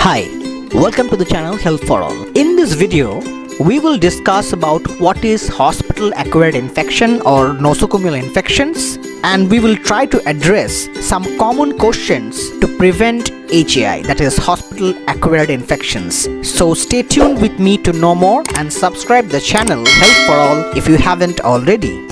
Hi, welcome to the channel Health for All. In this video, we will discuss about what is hospital-acquired infection or nosocomial infections, and we will try to address some common questions to prevent HAI, that is hospital-acquired infections. So stay tuned with me to know more and subscribe the channel Health for All if you haven't already.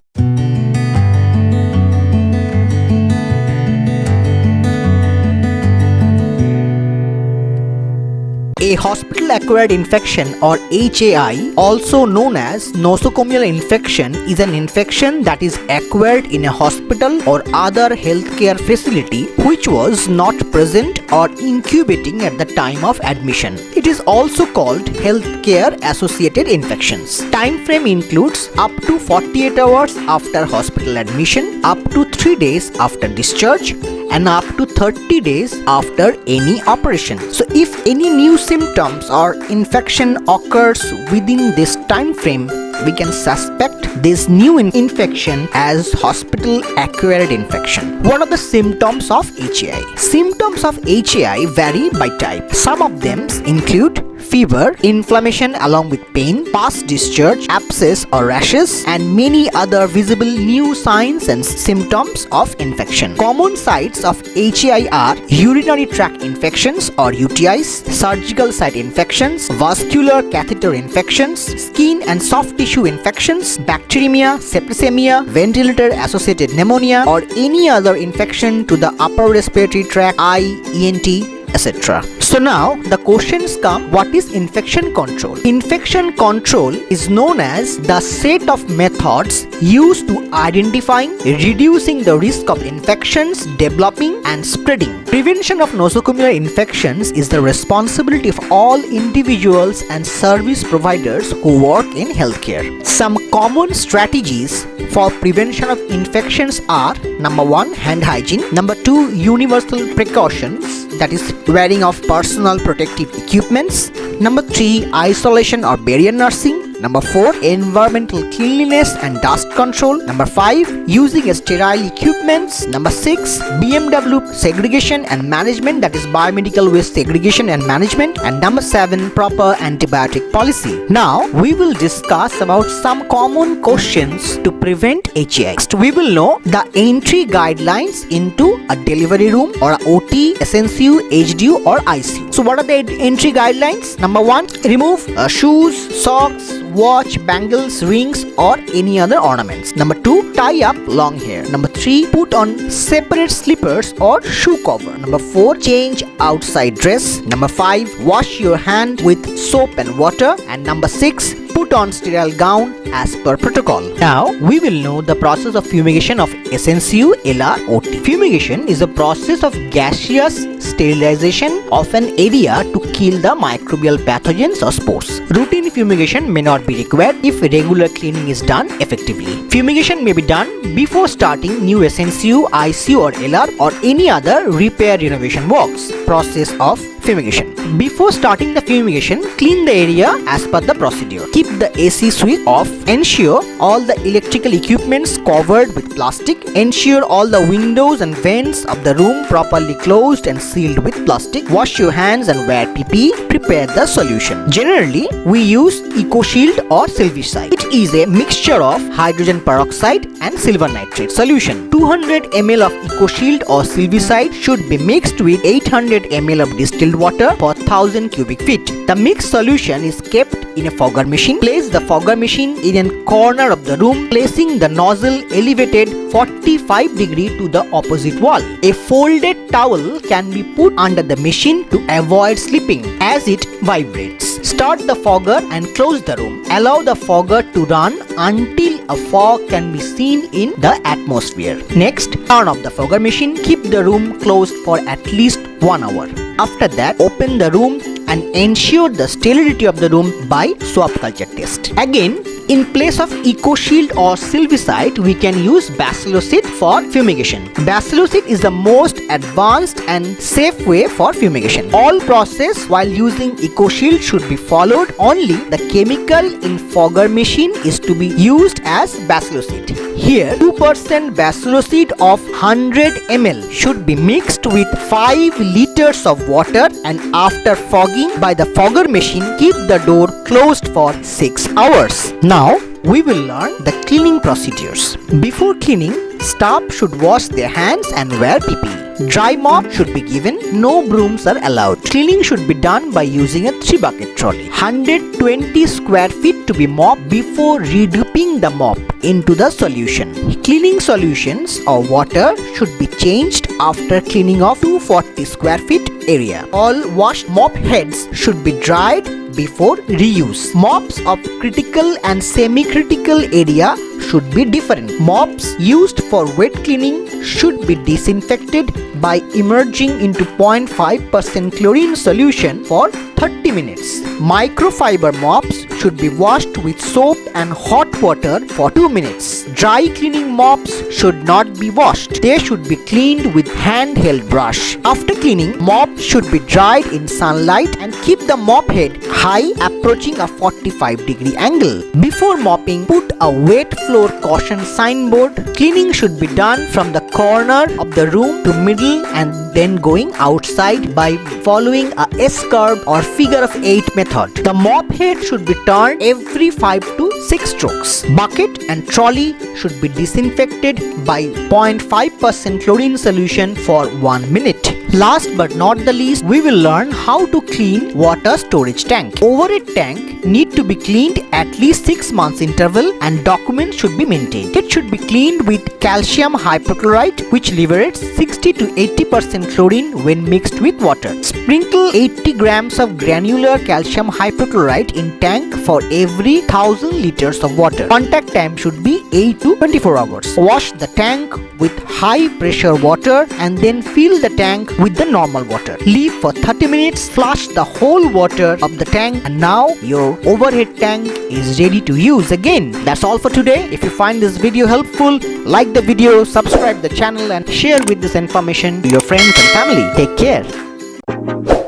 A hospital-acquired infection or HAI, also known as nosocomial infection, is an infection that is acquired in a hospital or other healthcare facility which was not present or incubating at the time of admission. It is also called healthcare associated infections. Time frame includes up to 48 hours after hospital admission, up to 3 days after discharge, and up to 30 days after any operation. So if any new symptoms or infection occurs within this time frame, we can suspect this new infection as hospital acquired infection. What are the symptoms of HAI? Symptoms of HAI vary by type. Some of them include fever, inflammation along with pain, past discharge, abscess or rashes, and many other visible new signs and symptoms of infection. Common sites of HAI are urinary tract infections or UTIs, surgical site infections, vascular catheter infections, skin and soft tissue infections, bacteremia, septicemia, ventilator associated pneumonia, or any other infection to the upper respiratory tract, eye, ENT, etc. So now the questions come, what is infection control? Infection control is known as the set of methods used to identifying, reducing the risk of infections developing and spreading. Prevention of nosocomial infections is the responsibility of all individuals and service providers who work in healthcare. Some common strategies for prevention of infections are: number 1, hand hygiene; number 2, universal precautions, that is wearing of personal protective equipments; number 3, isolation or barrier nursing; number 4, environmental cleanliness and dust control; number 5, using sterile equipments; number 6, BMW segregation and management, that is biomedical waste segregation and management; and number 7, proper antibiotic policy. Now we will discuss about some common questions to prevent HAI. Next, we will know the entry guidelines into a delivery room or a OT, SNCU, HDU or ICU. So what are the entry guidelines? Number 1, remove shoes, socks, watch, bangles, rings or any other ornaments. Number 2, tie up long hair. Number 3, put on separate slippers or shoe cover. Number 4, change outside dress. Number 5, wash your hand with soap and water. And number 6, put on sterile gown as per protocol. Now we will know the process of fumigation of SNCU, LR, OT. Fumigation is a process of gaseous sterilization of an area to kill the microbial pathogens or spores. Routine fumigation may not be required if regular cleaning is done effectively. Fumigation may be done before starting new SNCU, ICU or LR or any other repair renovation works. Process of fumigation. Before starting the fumigation, clean the area as per the procedure. Keep the AC switch off. Ensure all the electrical equipments covered with plastic. Ensure all the windows and vents of the room properly closed and sealed with plastic. Wash your hands and wear PPE. Prepare the solution. Generally, we use EcoShield or Silvicide. It is a mixture of hydrogen peroxide and silver nitrate solution. 200 ml of EcoShield or Silvicide should be mixed with 800 ml of distilled water per 1000 cubic feet. The mixed solution is kept in a fogger machine. Place the fogger machine in a corner of the room, placing the nozzle elevated 45 degrees to the opposite wall. A folded towel can be put under the machine to avoid slipping as it vibrates. Start the fogger and close the room. Allow the fogger to run until a fog can be seen in the atmosphere. Next, turn off the fogger machine. Keep the room closed for at least 1 hour. After that, open the room and ensure the sterility of the room by swab culture test. Again, In place of EcoShield or Silvicide, we can use Bacillocid for fumigation. Bacillocid is the most advanced and safe way for fumigation. All process while using EcoShield should be followed. Only the chemical in fogger machine is to be used as Bacillocid. Here 2% Bacillocid of 100 ml should be mixed with 5 liters of water, and after fogging by the fogger machine, keep the door closed for 6 hours. Now we will learn the cleaning procedures. Before cleaning, staff should wash their hands and wear PPE. Dry mop should be given, no brooms are allowed. Cleaning should be done by using a 3-bucket trolley. 120 square feet to be mopped before redipping the mop into the solution. Cleaning solutions or water should be changed after cleaning of 240 square feet area. All washed mop heads should be dried before reuse. Mops of critical and semi-critical area should be different. Mops used for wet cleaning should be disinfected by immersing into 0.5% chlorine solution for 30 minutes. Microfiber mops should be washed with soap and hot water for 2 minutes. Dry cleaning mops should not be washed. They should be cleaned with handheld brush. After cleaning, mop should be dried in sunlight and keep the mop head high, approaching a 45-degree angle. Before mopping, put a wet floor caution signboard. Cleaning should be done from the corner of the room to middle and then going outside by following a S-curve or figure of 8 method. The mop head should be turned every 5 to 6 strokes. Bucket and trolley should be disinfected by 0.5% chlorine solution for 1 minute. Last but not the least, we will learn how to clean water storage tank. Overhead tank need to be cleaned at least 6 months interval, and documents should be maintained. It should be cleaned with calcium hypochlorite, which liberates 60 to 80% chlorine when mixed with water. Sprinkle 80 grams of granular calcium hypochlorite in tank for every 1000 liters of water. Contact time should be 8 to 24 hours. Wash the tank with high pressure water and then fill the tank with the normal water. Leave for 30 minutes, flush the whole water of the tank, and now your overhead tank is ready to use again. That's all for today. If you find this video helpful, like the video, subscribe the channel and share with this information to your friends and family. Take care.